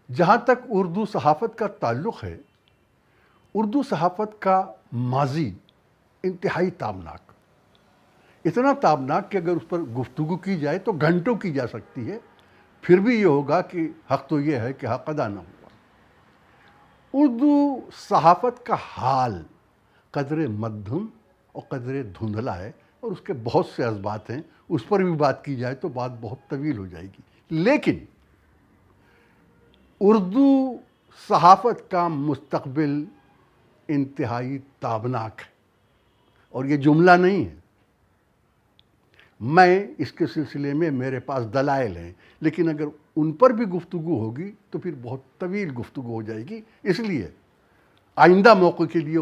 جہاں تک اردو صحافت کا تعلق ہے، اردو صحافت کا ماضی انتہائی تابناک، اتنا تابناک کہ اگر اس پر گفتگو کی جائے تو گھنٹوں کی جا سکتی ہے، پھر بھی یہ ہوگا کہ حق تو یہ ہے کہ حق ادا نہ ہوا۔ اردو صحافت کا حال قدر مدھم اور قدر دھندلا ہے، اور اس کے بہت سے اسباب ہیں، اس پر بھی بات کی جائے تو بات بہت طویل ہو جائے گی۔ لیکن اردو صحافت کا مستقبل انتہائی تابناک ہے، اور یہ جملہ نہیں ہے۔ میں اس کے سلسلے میں میرے پاس دلائل ہیں، لیکن اگر ان پر بھی گفتگو ہوگی تو پھر بہت طویل گفتگو ہو جائے گی، اس لیے آئندہ موقع کے لیے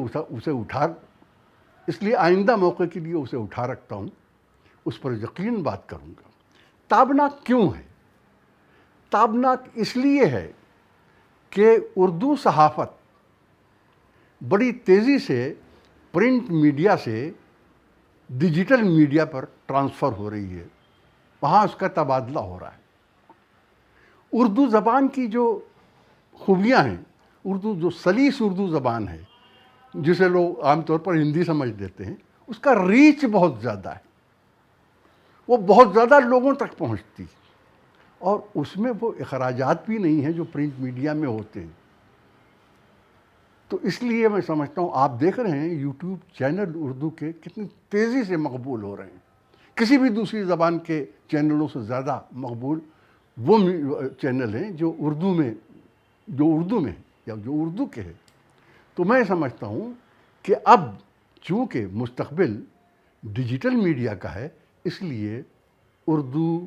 آئندہ موقع کے لیے اسے اٹھا رکھتا ہوں، اس پر یقین بات کروں گا۔ تابناک کیوں ہے؟ تابناک اس لیے ہے کہ اردو صحافت بڑی تیزی سے پرنٹ میڈیا سے ڈیجیٹل میڈیا پر ٹرانسفر ہو رہی ہے، وہاں اس کا تبادلہ ہو رہا ہے۔ اردو زبان کی جو خوبیاں ہیں، اردو جو سلیس اردو زبان ہے، جسے لوگ عام طور پر ہندی سمجھ دیتے ہیں، اس کا ریچ بہت زیادہ ہے، وہ بہت زیادہ لوگوں تک پہنچتی ہے، اور اس میں وہ اخراجات بھی نہیں ہیں جو پرنٹ میڈیا میں ہوتے ہیں۔ تو اس لیے میں سمجھتا ہوں، آپ دیکھ رہے ہیں یوٹیوب چینل اردو کے کتنی تیزی سے مقبول ہو رہے ہیں۔ کسی بھی دوسری زبان کے چینلوں سے زیادہ مقبول وہ چینل ہیں جو اردو میں یا جو اردو کے ہیں۔ تو میں سمجھتا ہوں کہ اب چونکہ مستقبل ڈیجیٹل میڈیا کا ہے، اس لیے اردو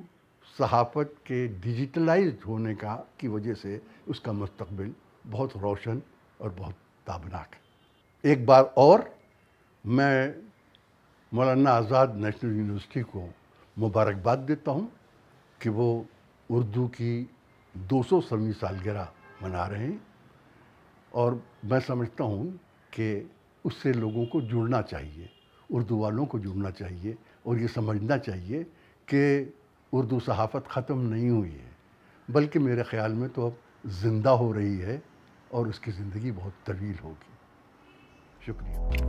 صحافت کے ڈیجیٹلائزڈ ہونے کی وجہ سے اس کا مستقبل بہت روشن اور بہت تابناک ہے۔ ایک بار اور میں مولانا آزاد نیشنل یونیورسٹی کو مبارکباد دیتا ہوں کہ وہ اردو کی 200ویں سالگرہ منا رہے ہیں، اور میں سمجھتا ہوں کہ اس سے لوگوں کو جڑنا چاہیے، اردو والوں کو جڑنا چاہیے، اور یہ سمجھنا چاہیے کہ اردو صحافت ختم نہیں ہوئی ہے، بلکہ میرے خیال میں تو اب زندہ ہو رہی ہے، اور اس کی زندگی بہت طویل ہوگی۔ شکریہ۔